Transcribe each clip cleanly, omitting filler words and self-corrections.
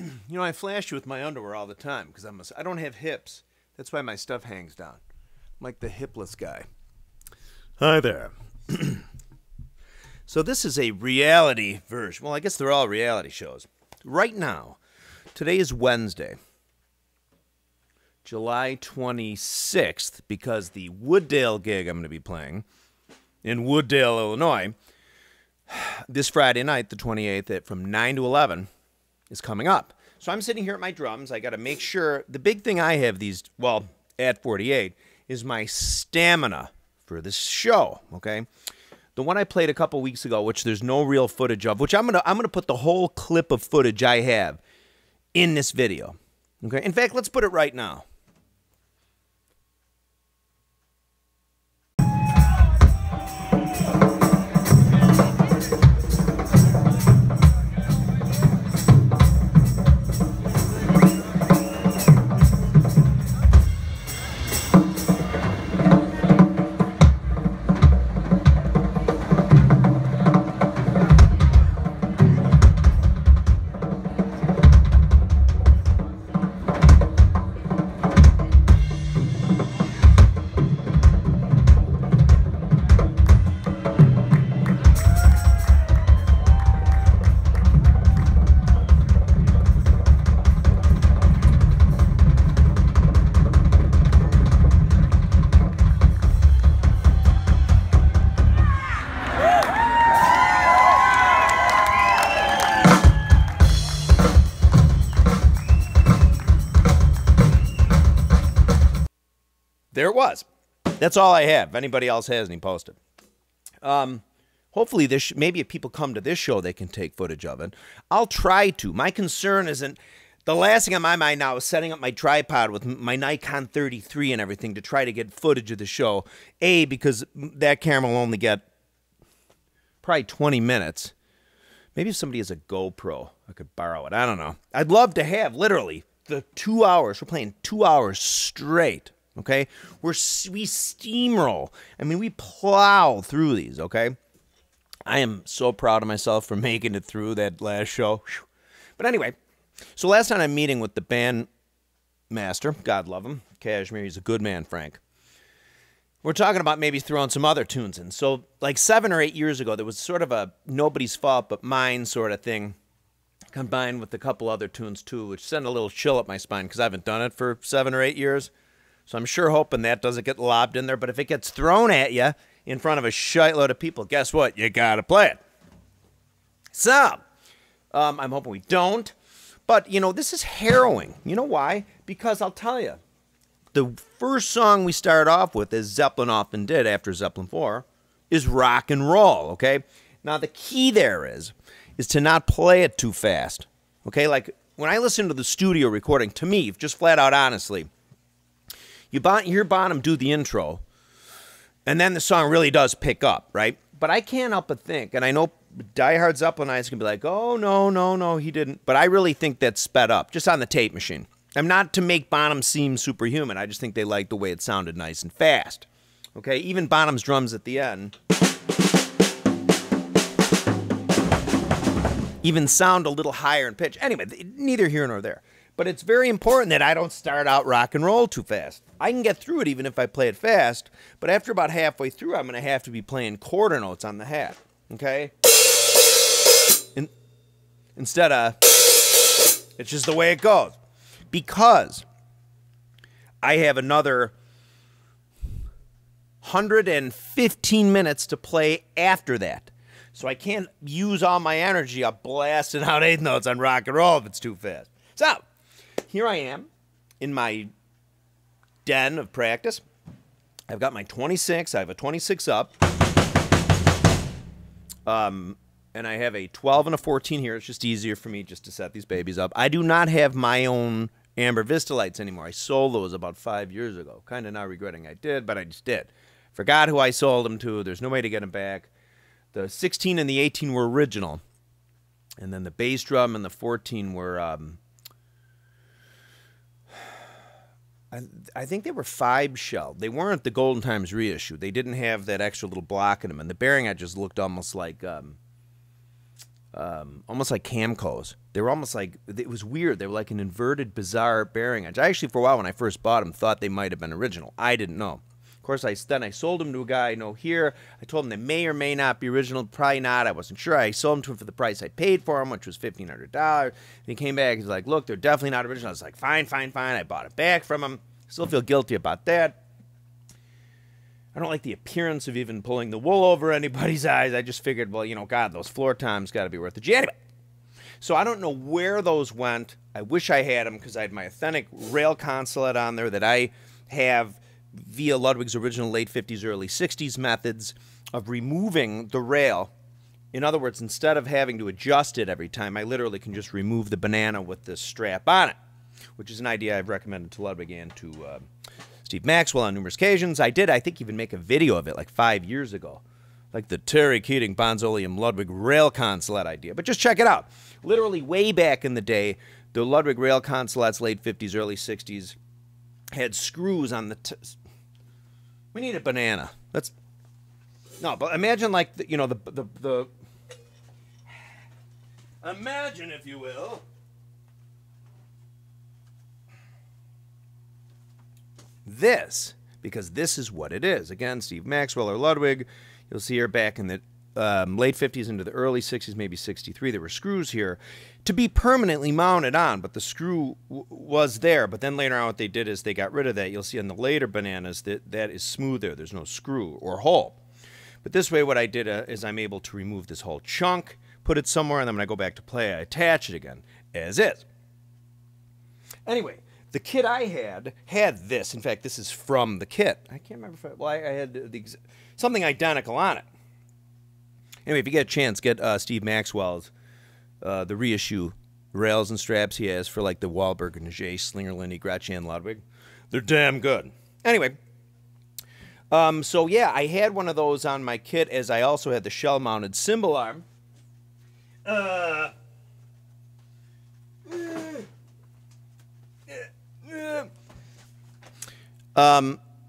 You know, I flash you with my underwear all the time because I don't have hips. That's why my stuff hangs down. I'm like the hipless guy. Hi there. So this is a reality version. Well, I guess they're all reality shows. Right now, today is Wednesday, July 26th, because the Wooddale gig I'm going to be playing in Wooddale, Illinois, this Friday night, the 28th, from 9 to 11, is coming up. So I'm sitting here at my drums. I got to make sure. The big thing I have at 48, is my stamina for this show, okay? The one I played a couple weeks ago, which there's no real footage of, which I'm gonna put the whole clip of footage I have in this video. Okay? In fact, let's put it right now. There it was. That's all I have. If anybody else has any, post it. Hopefully, maybe if people come to this show, they can take footage of it. I'll try to. My concern isn't... The last thing on my mind now is setting up my tripod with my Nikon 33 and everything to try to get footage of the show. A, because that camera will only get probably 20 minutes. Maybe if somebody has a GoPro, I could borrow it. I don't know. I'd love to have, literally, the 2 hours. We're playing 2 hours straight. Okay, we steamroll. I mean, we plow through these, okay? I am so proud of myself for making it through that last show. But anyway, so last night I'm meeting with the band master, God love him, KASHMIR. He's a good man, Frank. We're talking about maybe throwing some other tunes in. So like 7 or 8 years ago, there was sort of a nobody's fault but mine sort of thing, combined with a couple other tunes too, which sent a little chill up my spine because I haven't done it for 7 or 8 years. So I'm sure hoping that doesn't get lobbed in there. But if it gets thrown at you in front of a shitload of people, guess what? You got to play it. So I'm hoping we don't. But, you know, this is harrowing. You know why? Because I'll tell you, the first song we start off with, as Zeppelin often did after Zeppelin 4, is rock and roll, okay? Now, the key there is to not play it too fast, okay? Like, when I listen to the studio recording, to me, just flat out honestly, you hear Bonham do the intro, and then the song really does pick up, right? But I can't help but think, and I know diehard Zeppelinites can be like, oh, no, he didn't. But I really think that's sped up, just on the tape machine. I'm not to make Bonham seem superhuman. I just think they like the way it sounded nice and fast. Okay, even Bonham's drums at the end even sound a little higher in pitch. Anyway, neither here nor there. But it's very important that I don't start out rock and roll too fast. I can get through it even if I play it fast, but after about halfway through, I'm going to have to be playing quarter notes on the hat, okay? Instead of, it's just the way it goes. Because I have another 115 minutes to play after that. So I can't use all my energy up blasting out 8 notes on rock and roll if it's too fast. So, here I am in my den of practice. I've got my 26. I have a 26 up. And I have a 12 and a 14 here. It's just easier for me just to set these babies up. I do not have my own Amber Vista lights anymore. I sold those about 5 years ago. Kind of now regretting I did, but I just did. Forgot who I sold them to. There's no way to get them back. The 16 and the 18 were original. And then the bass drum and the 14 were... I think they were 5-shell. They weren't the Golden Times reissue. They didn't have that extra little block in them. And the bearing, I just looked almost like almost like Camcos. They were almost like, it was weird. They were like an inverted, bizarre bearing edge. I actually, for a while when I first bought them, thought they might have been original. I didn't know. Of course, then I sold them to a guy I know here. I told him they may or may not be original. Probably not. I wasn't sure. I sold them to him for the price I paid for them, which was $1,500. And he came back. He's like, look, they're definitely not original. I was like, fine, fine, fine. I bought it back from him. Still feel guilty about that. I don't like the appearance of even pulling the wool over anybody's eyes. I just figured, well, you know, God, those floor times got to be worth it. Anyway, so I don't know where those went. I wish I had them because I had my authentic rail Consulate on there that I have via Ludwig's original late 50s, early 60s methods of removing the rail. In other words, instead of having to adjust it every time, I literally can just remove the banana with this strap on it, which is an idea I've recommended to Ludwig and to Steve Maxwell on numerous occasions. I think, even make a video of it like 5 years ago, like the Terry Keating Bonzoleum Ludwig rail Consulate idea. But just check it out. Literally way back in the day, the Ludwig rail Consulates, late 50s, early 60s, had screws on the... We need a banana. No, but imagine like, the imagine, if you will, this, because this is what it is. Again, Steve Maxwell or Ludwig, you'll see here back in the late 50s into the early 60s, maybe 63, there were screws here to be permanently mounted on, but the screw was there. But then later on what they did is they got rid of that. You'll see on the later bananas that is smoother. There's no screw or hole. But this way what I did is I'm able to remove this whole chunk, put it somewhere, and then when I go back to play, I attach it again, as is. Anyway, the kit I had this. In fact, this is from the kit. I can't remember if I had something identical on it. Anyway, if you get a chance, get Steve Maxwell's, the reissue rails and straps he has for like the Wahlberg, Nage, Slinger, Lindy, Gretchen, Ludwig. They're damn good. Anyway, so yeah, I had one of those on my kit, as I also had the shell-mounted cymbal arm.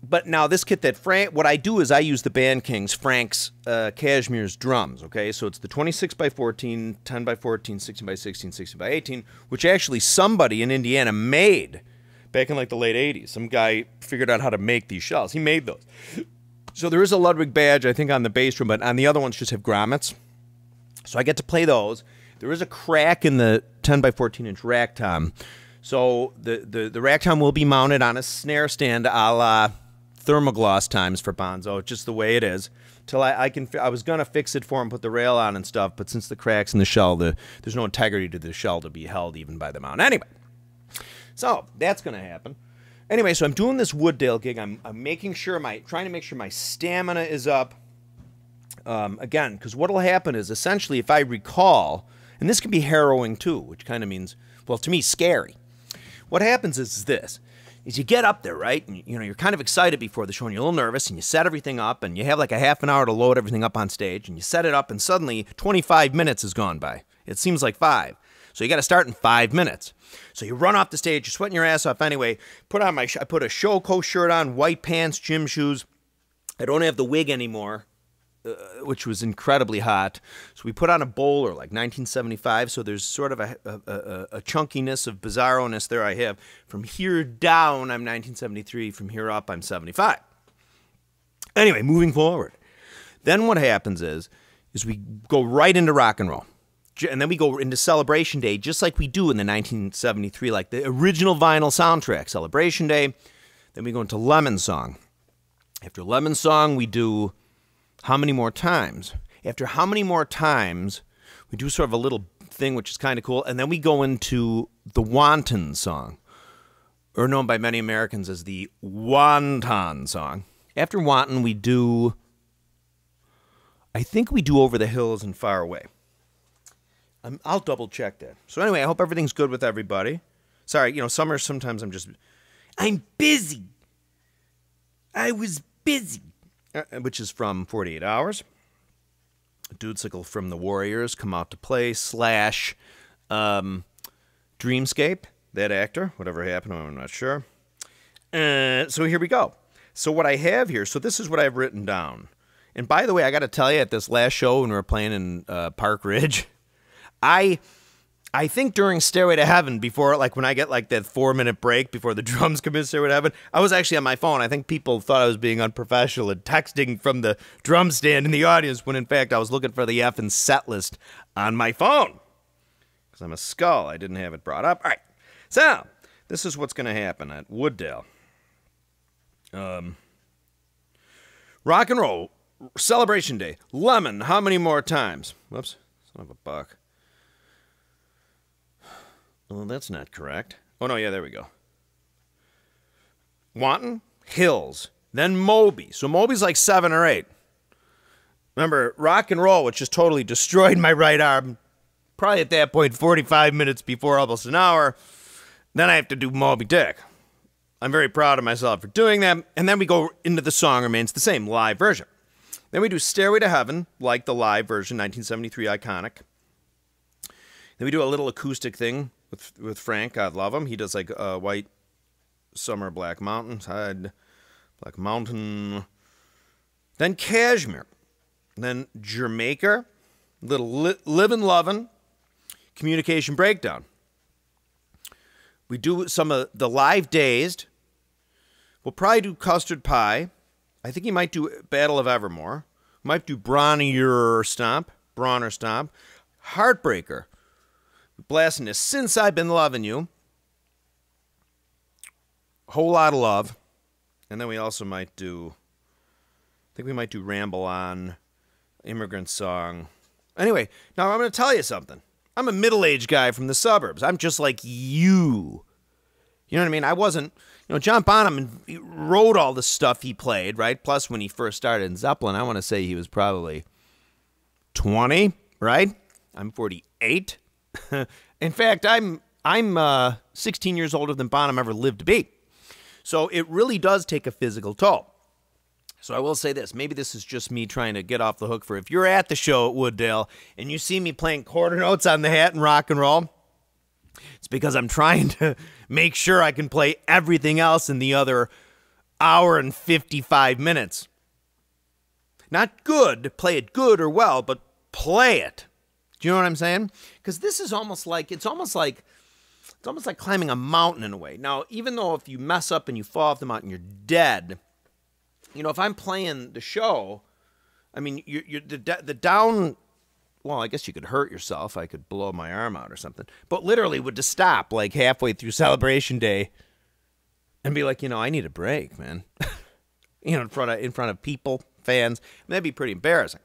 But now this kit that what I do is I use the Band King's Frank's KASHMIR's drums, okay? So it's the 26 by 14, 10 by 14, 16 by 16, 16 by 18, which actually somebody in Indiana made back in like the late 80s. Some guy figured out how to make these shells. He made those. So there is a Ludwig badge, I think, on the bass drum, but on the other ones just have grommets. So I get to play those. There is a crack in the 10 by 14 inch rack tom. So the rack tom will be mounted on a snare stand a la Thermogloss times for Bonzo, just the way it is. Till I was gonna fix it for him, put the rail on and stuff, but since the cracks in the shell, there's no integrity to the shell to be held even by the mount. Anyway, so that's gonna happen. Anyway, so I'm doing this Wooddale gig. I'm making sure trying to make sure my stamina is up. Again, because what'll happen is essentially, if I recall, and this can be harrowing too, which kind of means, well, to me, scary. What happens is this. Is you get up there, right? And, you're kind of excited before the show, and you're a little nervous, and you set everything up, and you have like a half an hour to load everything up on stage, and you set it up, and suddenly 25 minutes has gone by. It seems like 5. So you got to start in 5 minutes. So you run off the stage, you're sweating your ass off anyway. I put a Showco shirt on, white pants, gym shoes. I don't have the wig anymore, which was incredibly hot. So we put on a bowler like 1975, so there's sort of a chunkiness of bizarro-ness there I have. From here down, I'm 1973. From here up, I'm 75. Anyway, moving forward. Then what happens is we go right into rock and roll. And then we go into Celebration Day, just like we do in the 1973, like the original vinyl soundtrack, Celebration Day. Then we go into Lemon Song. After Lemon Song, we do How Many More Times. After How Many More Times, we do sort of a little thing which is kind of cool, and then we go into the Wanton Song, or known by many Americans as the Wonton Song. After Wanton, we do, I think we do Over the Hills and Far Away. I'll double check that. So anyway, I hope everything's good with everybody. Sorry, summer, sometimes I'm busy. I was busy. Which is from 48 Hours. Dudesicle from the Warriors, Come Out to Play, / Dreamscape, that actor, whatever happened, I'm not sure. So here we go. So what I have here, so this is what I've written down. And by the way, I got to tell you, at this last show when we were playing in Park Ridge, I think during Stairway to Heaven, before, like, when I get, like, that 4-minute break before the drums come in Stairway to Heaven, I was actually on my phone. I think people thought I was being unprofessional and texting from the drum stand in the audience when, in fact, I was looking for the effing set list on my phone. Because I'm a skull. I didn't have it brought up. All right. So, this is what's going to happen at Wooddale. Rock and roll. Celebration Day. Lemon. How many more times? Whoops. Son of a buck. Well, that's not correct. Oh, no, yeah, there we go. Wanton, Hills, then Moby. So Moby's like 7 or 8. Remember, rock and roll, which just totally destroyed my right arm. Probably at that point, 45 minutes before almost an hour. Then I have to do Moby Dick. I'm very proud of myself for doing that. And then we go into The Song Remains the Same, live version. Then we do Stairway to Heaven, like the live version, 1973 iconic. Then we do a little acoustic thing with Frank. God love him. He does like White Summer, Black Mountain, Tide, Black Mountain. Then Kashmir. Then Jamaica, little Livin' Lovin', Communication Breakdown. We do some of the live Dazed. We'll probably do Custard Pie. I think he might do Battle of Evermore. Might do Brawner Stomp. Heartbreaker. Blasting this Since I've Been Loving You. Whole Lot of Love. And then we also might do, I think we might do Ramble On, Immigrant Song. Anyway, now I'm going to tell you something. I'm a middle-aged guy from the suburbs. I'm just like you. You know what I mean? I wasn't, John Bonham wrote all the stuff he played, right? Plus, when he first started in Zeppelin, I want to say he was probably 20, right? I'm 48. In fact, I'm 16 years older than Bonham ever lived to be. So it really does take a physical toll. So I will say this. Maybe this is just me trying to get off the hook for if you're at the show at Wooddale and you see me playing quarter notes on the hat and rock and roll, it's because I'm trying to make sure I can play everything else in the other hour and 55 minutes. Not good, play it good or well, but play it. Do you know what I'm saying? Because this is almost like, it's almost like climbing a mountain in a way. Now, even though if you mess up and you fall off the mountain, you're dead. If I'm playing the show, I mean, the down, well, I guess you could hurt yourself. I could blow my arm out or something. But literally would just stop like halfway through Celebration Day and be like, I need a break, man. In front of people, fans. That'd be pretty embarrassing.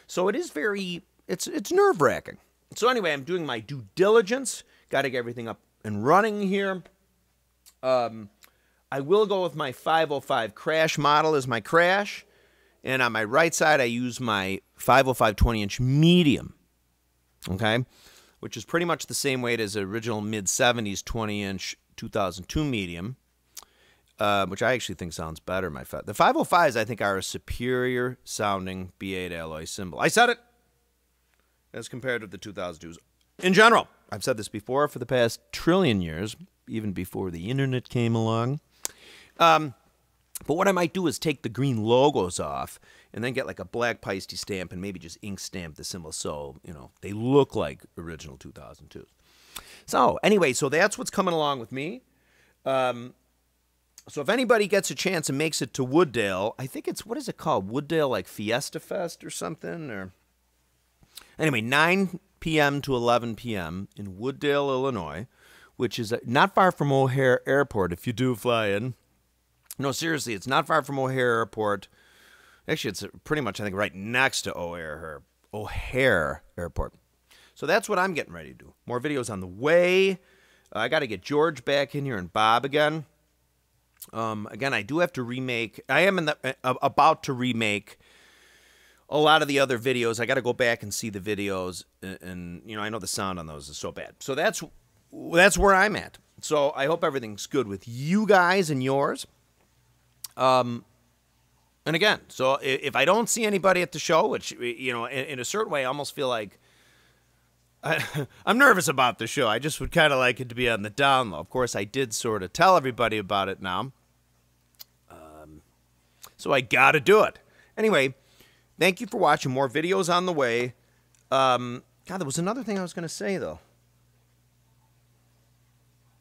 So it is very, it's nerve-wracking. So anyway, I'm doing my due diligence. Got to get everything up and running here. I will go with my 505 crash model as my crash. And on my right side, I use my 505 20-inch medium. Okay? Which is pretty much the same weight as the original mid-70s 20-inch 2002 medium. Which I actually think sounds better. The 505s, I think, are a superior sounding B8 alloy cymbal. I said it! As compared to the 2002s. In general, I've said this before for the past trillion years, even before the internet came along. But what I might do is take the green logos off and then get like a black Paiste stamp and maybe just ink stamp the cymbals so, they look like original 2002s. So, anyway, so that's what's coming along with me. So if anybody gets a chance and makes it to Wooddale, I think it's, what is it called? Wooddale like Fiesta Fest or something? Or anyway, 9 p.m. to 11 p.m. in Wooddale, Illinois, which is not far from O'Hare Airport if you do fly in. No, seriously, it's not far from O'Hare Airport. Actually, it's pretty much, I think, right next to O'Hare Airport. So that's what I'm getting ready to do. More videos on the way. I got to get George back in here and Bob again. Again, I do have to remake. I am about to remake a lot of the other videos. I got to go back and see the videos, and I know the sound on those is so bad. So that's where I'm at. So I hope everything's good with you guys and yours. And again, so if I don't see anybody at the show, which in a certain way, I almost feel like I'm nervous about the show. I just would kind of like it to be on the down low. Of course, I did sort of tell everybody about it now. So I got to do it. Anyway, thank you for watching. More videos on the way. God, there was another thing I was going to say, though.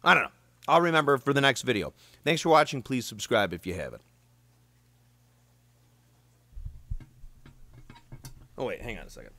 I don't know. I'll remember for the next video. Thanks for watching. Please subscribe if you haven't. Oh, wait. Hang on a second.